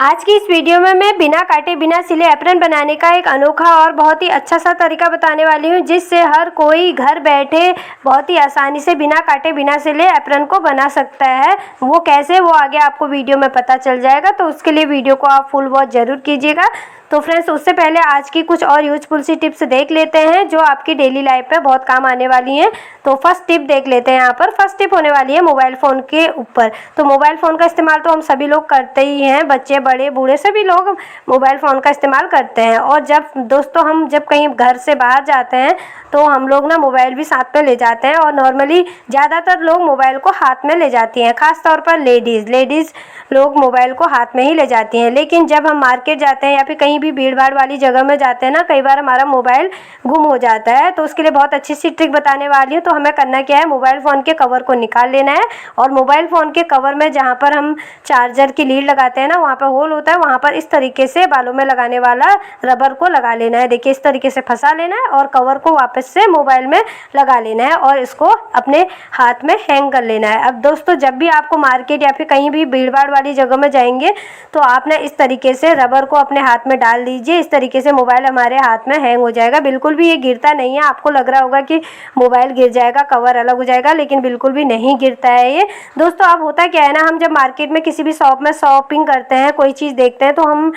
आज की इस वीडियो में मैं बिना काटे बिना सिले एप्रन बनाने का एक अनोखा और बहुत ही अच्छा सा तरीका बताने वाली हूँ, जिससे हर कोई घर बैठे बहुत ही आसानी से बिना काटे बिना सिले एप्रन को बना सकता है। वो कैसे, वो आगे आपको वीडियो में पता चल जाएगा, तो उसके लिए वीडियो को आप फुल वॉच ज़रूर कीजिएगा। तो फ्रेंड्स, उससे पहले आज की कुछ और यूजफुल सी टिप्स देख लेते हैं जो आपकी डेली लाइफ में बहुत काम आने वाली हैं। तो फर्स्ट टिप देख लेते हैं। यहाँ पर फर्स्ट टिप होने वाली है मोबाइल फ़ोन के ऊपर। तो मोबाइल फ़ोन का इस्तेमाल तो हम सभी लोग करते ही हैं, बच्चे बड़े बूढ़े सभी लोग मोबाइल फ़ोन का इस्तेमाल करते हैं। और जब दोस्तों हम जब कहीं घर से बाहर जाते हैं तो हम लोग ना मोबाइल भी साथ में ले जाते हैं, और नॉर्मली ज़्यादातर लोग मोबाइल को हाथ में ले जाती हैं, ख़ास तौर पर लेडीज़ लोग मोबाइल को हाथ में ही ले जाती हैं। लेकिन जब हम मार्केट जाते हैं या फिर कहीं भी भीड़ भाड़ वाली जगह में जाते हैं ना, कई बार हमारा मोबाइल गुम हो जाता है। तो उसके लिए बहुत अच्छी सी ट्रिक बताने वाली हूँ। तो हमें करना क्या है, मोबाइल फ़ोन के कवर को निकाल लेना है, और मोबाइल फ़ोन के कवर में जहाँ पर हम चार्जर की लीड लगाते हैं ना, वहाँ पर होल होता है, वहाँ पर इस तरीके से बालों में लगाने वाला रबर को लगा लेना है। देखिए, इस तरीके से फंसा लेना है और कवर को वापस से मोबाइल में लगा लेना है, और इसको अपने हाथ में हैंग कर लेना है। अब दोस्तों, जब भी आपको मार्केट या फिर कहीं भी भीड़ भाड़ वाली जगह में जाएंगे तो आप ना इस तरीके से रबर को अपने हाथ में डाल दीजिए। इस तरीके से मोबाइल हमारे हाथ में हैंग हो जाएगा। बिल्कुल भी ये गिरता नहीं है। आपको लग रहा होगा कि मोबाइल गिर जाएगा, कवर अलग हो जाएगा, लेकिन बिल्कुल भी नहीं गिरता है ये। दोस्तों, अब होता क्या है ना, हम जब मार्केट में किसी भी शॉप में शॉपिंग करते हैं, कोई चीज़ देखते हैं, तो हम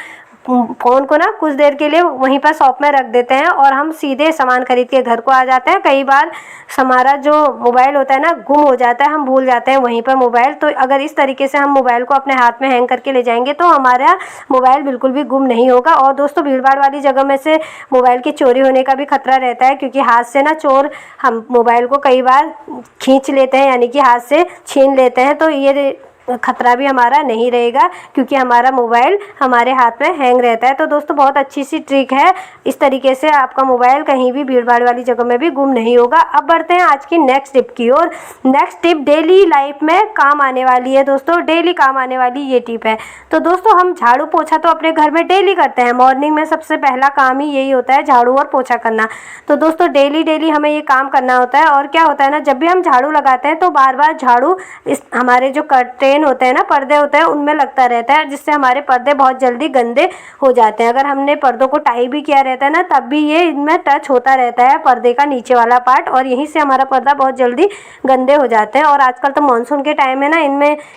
फ़ोन को ना कुछ देर के लिए वहीं पर शॉप में रख देते हैं और हम सीधे सामान खरीद के घर को आ जाते हैं। कई बार हमारा जो मोबाइल होता है ना, गुम हो जाता है, हम भूल जाते हैं वहीं पर मोबाइल। तो अगर इस तरीके से हम मोबाइल को अपने हाथ में हैंग करके ले जाएंगे तो हमारा मोबाइल बिल्कुल भी गुम नहीं होगा। और दोस्तों, भीड़ भाड़ वाली जगह में से मोबाइल की चोरी होने का भी खतरा रहता है, क्योंकि हाथ से ना चोर हम मोबाइल को कई बार खींच लेते हैं, यानी कि हाथ से छीन लेते हैं। तो ये खतरा भी हमारा नहीं रहेगा, क्योंकि हमारा मोबाइल हमारे हाथ में हैंग रहता है। तो दोस्तों, बहुत अच्छी सी ट्रिक है। इस तरीके से आपका मोबाइल कहीं भी भीड़ भाड़ वाली जगह में भी गुम नहीं होगा। अब बढ़ते हैं आज की नेक्स्ट टिप की ओर। नेक्स्ट टिप डेली लाइफ में काम आने वाली है। दोस्तों, डेली काम आने वाली ये टिप है। तो दोस्तों, हम झाड़ू पोछा तो अपने घर में डेली करते हैं। मॉर्निंग में सबसे पहला काम ही यही होता है, झाड़ू और पोछा करना। तो दोस्तों, डेली हमें ये काम करना होता है। और क्या होता है ना, जब भी हम झाड़ू लगाते हैं तो बार बार झाड़ू इस हमारे जो कर्टेन होते हैं ना, पर्दे होते हैं, उनमें लगता रहता है, जिससे हमारे पर्दे बहुत जल्दी गंदे हो जाते हैं। अगर हमने पर्दों को टाई भी किया रहता है ना, तब भी ये इनमें टच होता रहता है, पर्दे का नीचे वाला पार्ट, और यहीं से हमारा पर्दा बहुत जल्दी गंदे हो जाते हैं। और आजकल तो मानसून के टाइम है ना,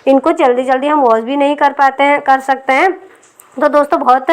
इनको जल्दी हम वॉश भी नहीं कर सकते हैं। तो दोस्तों, बहुत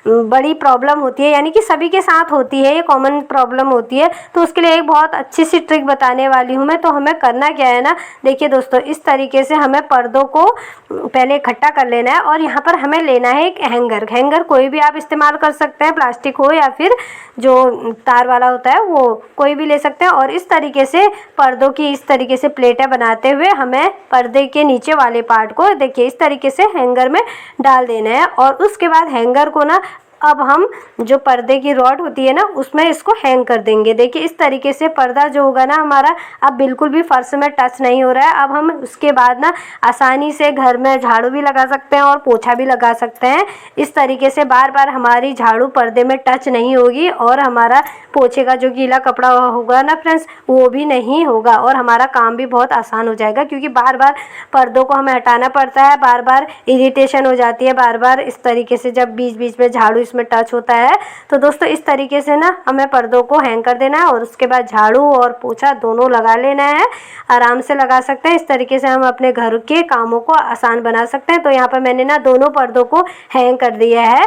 बड़ी प्रॉब्लम होती है, यानी कि सभी के साथ होती है, ये कॉमन प्रॉब्लम होती है। तो उसके लिए एक बहुत अच्छी सी ट्रिक बताने वाली हूँ मैं। तो हमें करना क्या है ना, देखिए दोस्तों, इस तरीके से हमें पर्दों को पहले इकट्ठा कर लेना है, और यहाँ पर हमें लेना है एक हैंगर कोई भी आप इस्तेमाल कर सकते हैं, प्लास्टिक हो या फिर जो तार वाला होता है वो कोई भी ले सकते हैं। और इस तरीके से पर्दों की इस तरीके से प्लेटें बनाते हुए हमें पर्दे के नीचे वाले पार्ट को, देखिए, इस तरीके से हैंगर में डाल देना है। और उसके बाद हैंगर को ना, अब हम जो पर्दे की रॉड होती है ना, उसमें इसको हैंग कर देंगे। देखिए, इस तरीके से पर्दा जो होगा ना हमारा, अब बिल्कुल भी फर्श में टच नहीं हो रहा है। अब हम उसके बाद ना आसानी से घर में झाड़ू भी लगा सकते हैं और पोछा भी लगा सकते हैं। इस तरीके से बार बार हमारी झाड़ू पर्दे में टच नहीं होगी, और हमारा पोछे का जो गीला कपड़ा होगा ना फ्रेंड्स, वो भी नहीं होगा, और हमारा काम भी बहुत आसान हो जाएगा, क्योंकि बार बार पर्दों को हमें हटाना पड़ता है, बार बार इरिटेशन हो जाती है, बार बार इस तरीके से जब बीच बीच में झाड़ू इसमें टच होता है। तो दोस्तों, इस तरीके से ना हमें पर्दों को हैंग कर देना है, और उसके बाद झाड़ू और पोछा दोनों लगा लेना है। आराम से लगा सकते हैं। इस तरीके से हम अपने घर के कामों को आसान बना सकते हैं। तो यहाँ पर मैंने ना दोनों पर्दों को हैंग कर दिया है।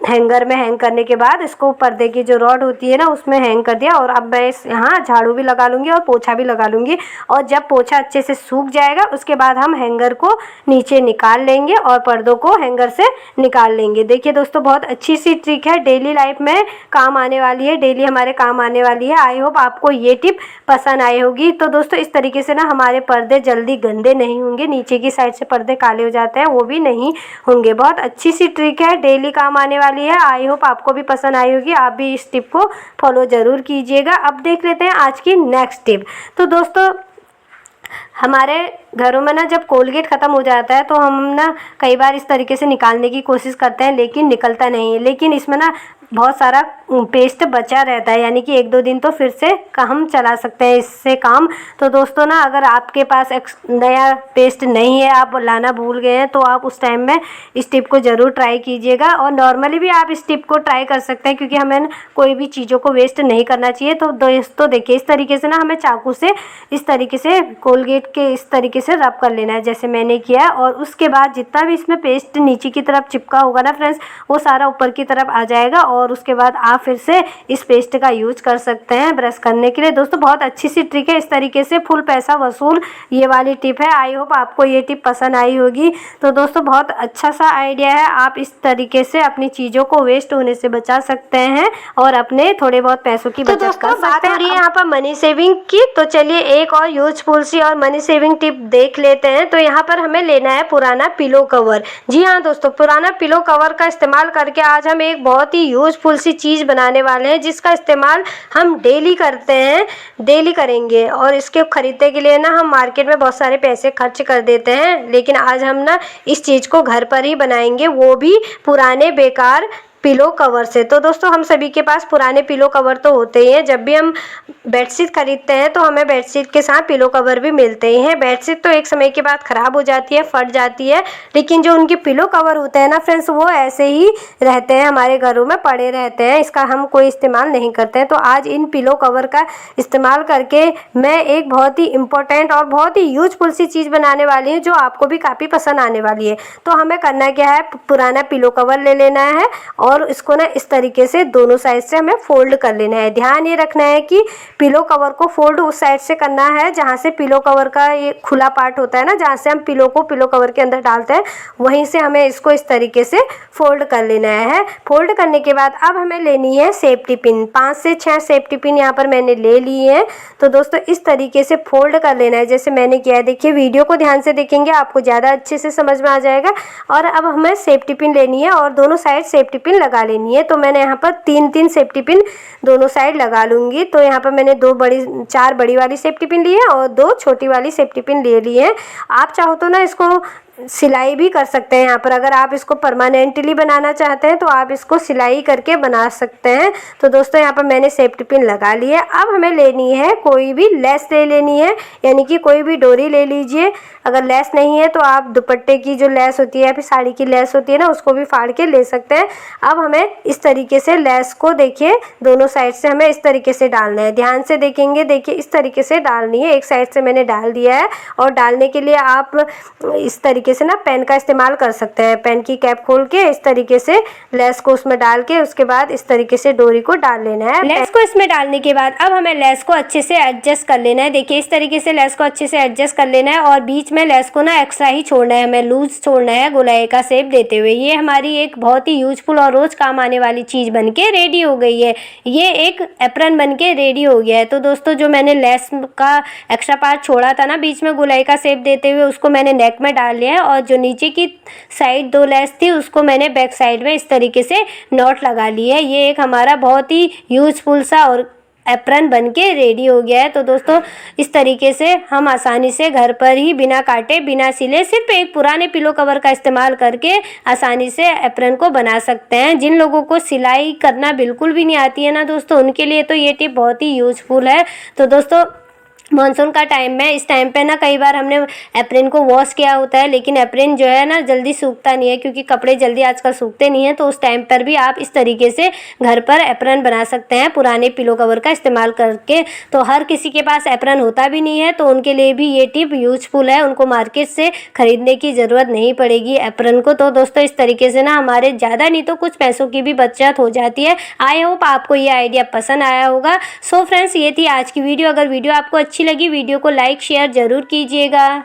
हैंगर में हैंग करने के बाद इसको पर्दे की जो रॉड होती है ना, उसमें हैंग कर दिया। और अब मैं यहाँ झाड़ू भी लगा लूँगी और पोछा भी लगा लूँगी। और जब पोछा अच्छे से सूख जाएगा, उसके बाद हम हैंगर को नीचे निकाल लेंगे और पर्दों को हैंगर से निकाल लेंगे। देखिए दोस्तों, बहुत अच्छी सी ट्रिक है, डेली लाइफ में काम आने वाली है, डेली हमारे काम आने वाली है। आई होप आपको ये टिप पसंद आई होगी। तो दोस्तों, इस तरीके से ना हमारे पर्दे जल्दी गंदे नहीं होंगे, नीचे की साइड से पर्दे काले हो जाते हैं, वो भी नहीं होंगे। बहुत अच्छी सी ट्रिक है, डेली काम आने वाली है। आई होप आपको भी पसंद आई होगी। आप भी इस टिप को फॉलो ज़रूर कीजिएगा। अब देख लेते हैं आज की नेक्स्ट टिप। तो दोस्तों, हमारे घरों में ना जब कोलगेट ख़त्म हो जाता है तो हम ना कई बार इस तरीके से निकालने की कोशिश करते हैं, लेकिन निकलता नहीं है। लेकिन इसमें ना बहुत सारा पेस्ट बचा रहता है, यानी कि 1-2 दिन तो फिर से हम चला सकते हैं इससे काम। तो दोस्तों ना, अगर आपके पास नया पेस्ट नहीं है, आप लाना भूल गए हैं, तो आप उस टाइम में इस टिप को ज़रूर ट्राई कीजिएगा। और नॉर्मली भी आप इस टिप को ट्राई कर सकते हैं, क्योंकि हमें कोई भी चीज़ों को वेस्ट नहीं करना चाहिए। तो दोस्तों देखिए, इस तरीके से ना हमें चाकू से इस तरीके से कोलगेट के इस तरीके से रब कर लेना है, जैसे मैंने किया। और उसके बाद जितना भी इसमें पेस्ट नीचे की तरफ चिपका होगा ना फ्रेंड्स, वो सारा ऊपर की तरफ आ जाएगा। और उसके बाद आप फिर से इस पेस्ट का यूज कर सकते हैं ब्रश करने के लिए। दोस्तों बहुत अच्छी सी ट्रिक है, इस तरीके से फुल पैसा वसूल ये वाली टिप है। आई होप आपको ये टिप पसंद आई होगी। तो दोस्तों बहुत अच्छा सा आइडिया है, आप इस तरीके से अपनी चीज़ों को वेस्ट होने से बचा सकते हैं और अपने थोड़े बहुत पैसों की बचत कर सकते हैं। बात हो रही है यहाँ पर मनी सेविंग की, तो चलिए एक और यूजफुल सी और मनी सेविंग टिप देख लेते हैं। तो यहाँ पर हमें लेना है पुराना पिलो कवर। जी हाँ दोस्तों, पुराना पिलो कवर का इस्तेमाल करके आज हम एक बहुत ही यूजफुल सी चीज़ बनाने वाले हैं, जिसका इस्तेमाल हम डेली करते हैं, डेली करेंगे। और इसके खरीदने के लिए ना हम मार्केट में बहुत सारे पैसे खर्च कर देते हैं, लेकिन आज हम ना इस चीज़ को घर पर ही बनाएंगे, वो भी पुराने बेकार पिलो कवर से। तो दोस्तों हम सभी के पास पुराने पिलो कवर तो होते ही हैं। जब भी हम बेडशीट खरीदते हैं तो हमें बेडशीट के साथ पिलो कवर भी मिलते ही हैं। बेडशीट तो एक समय के बाद ख़राब हो जाती है, फट जाती है, लेकिन जो उनके पिलो कवर होते हैं ना फ्रेंड्स, वो ऐसे ही रहते हैं, हमारे घरों में पड़े रहते हैं, इसका हम कोई इस्तेमाल नहीं करते हैं। तो आज इन पिलो कवर का इस्तेमाल करके मैं एक बहुत ही इम्पोर्टेंट और बहुत ही यूजफुल सी चीज़ बनाने वाली हूँ, जो आपको भी काफ़ी पसंद आने वाली है। तो हमें करना क्या है, पुराना पिलो कवर ले लेना है और इसको ना इस तरीके से दोनों साइड से हमें फोल्ड कर लेना है। ध्यान ये रखना है कि पिलो कवर को फोल्ड उस साइड से करना है जहाँ से पिलो कवर का ये खुला पार्ट होता है ना, जहाँ से हम पिलो को पिलो कवर के अंदर डालते हैं, वहीं से हमें इसको इस तरीके से फोल्ड कर लेना है। फोल्ड करने के बाद अब हमें लेनी है सेफ्टी पिन। 5 से 6 सेफ्टी पिन यहाँ पर मैंने ले ली है। तो दोस्तों इस तरीके से फोल्ड कर लेना है, जैसे मैंने किया है। देखिए वीडियो को ध्यान से देखेंगे, आपको ज़्यादा अच्छे से समझ में आ जाएगा। और अब हमें सेफ्टी पिन लेनी है और दोनों साइड सेफ्टी पिन लगा लेनी है। तो मैंने यहाँ पर 3-3 सेफ्टी पिन दोनों साइड लगा लूँगी। तो यहाँ पर मैंने 4 बड़ी वाली सेफ्टी पिन ली है और 2 छोटी वाली सेफ्टी पिन ले ली है। आप चाहो तो ना इसको सिलाई भी कर सकते हैं। यहाँ पर अगर आप इसको परमानेंटली बनाना चाहते हैं तो आप इसको सिलाई करके बना सकते हैं। तो दोस्तों यहाँ पर मैंने सेफ्टी पिन लगा ली है। अब हमें लेनी है कोई भी लेस ले लेनी है, यानी कि कोई भी डोरी ले लीजिए। अगर लेस नहीं है तो आप दुपट्टे की जो लेस होती है या फिर साड़ी की लेस होती है ना, उसको भी फाड़ के ले सकते हैं। अब हमें इस तरीके से लेस को देखिए दोनों साइड से हमें इस तरीके से डालना है। ध्यान से देखेंगे, देखिए इस तरीके से डालनी है। एक साइड से मैंने डाल दिया है और डालने के लिए आप इस तरीके से ना पेन का इस्तेमाल कर सकते हैं। पेन की कैप खोल के इस तरीके से लेस को उसमें डाल के उसके बाद इस तरीके से डोरी को डाल लेना है। लेस को इसमें डालने के बाद अब हमें लेस को अच्छे से एडजस्ट कर लेना है। देखिए इस तरीके से लेस को अच्छे से एडजस्ट कर लेना है और बीच में लेस को ना एक्स्ट्रा ही छोड़ना है, हमें लूज छोड़ना है गोलाई का शेप देते हुए। ये हमारी एक बहुत ही यूजफुल और रोज काम आने वाली चीज बनके रेडी हो गई है। ये एक एप्रन बनके रेडी हो गया है। तो दोस्तों जो मैंने लेस का एक्स्ट्रा पार्ट छोड़ा था ना बीच में गोलाई का शेप देते हुए, उसको मैंने नेक में डाल लिया है और जो नीचे की साइड 2 लेस थी उसको मैंने बैक साइड में इस तरीके से नॉट लगा ली है। ये एक हमारा बहुत ही यूजफुल सा और एप्रन बनके रेडी हो गया है। तो दोस्तों इस तरीके से हम आसानी से घर पर ही बिना काटे बिना सिले सिर्फ एक पुराने पिलो कवर का इस्तेमाल करके आसानी से एप्रन को बना सकते हैं। जिन लोगों को सिलाई करना बिल्कुल भी नहीं आती है ना दोस्तों, उनके लिए तो ये टिप बहुत ही यूजफुल है। तो दोस्तों मानसून का टाइम में इस टाइम पे ना कई बार हमने एप्रन को वॉश किया होता है, लेकिन एप्रन जो है ना जल्दी सूखता नहीं है, क्योंकि कपड़े जल्दी आजकल सूखते नहीं हैं। तो उस टाइम पर भी आप इस तरीके से घर पर एप्रन बना सकते हैं पुराने पिलो कवर का इस्तेमाल करके। तो हर किसी के पास एप्रन होता भी नहीं है, तो उनके लिए भी ये टिप यूजफुल है। उनको मार्केट से खरीदने की ज़रूरत नहीं पड़ेगी एप्रन को। तो दोस्तों इस तरीके से ना हमारे ज़्यादा नहीं तो कुछ पैसों की भी बचत हो जाती है। आई होप आपको ये आइडिया पसंद आया होगा। सो फ्रेंड्स ये थी आज की वीडियो। अगर वीडियो आपको अच्छी लगी, वीडियो को लाइक शेयर ज़रूर कीजिएगा।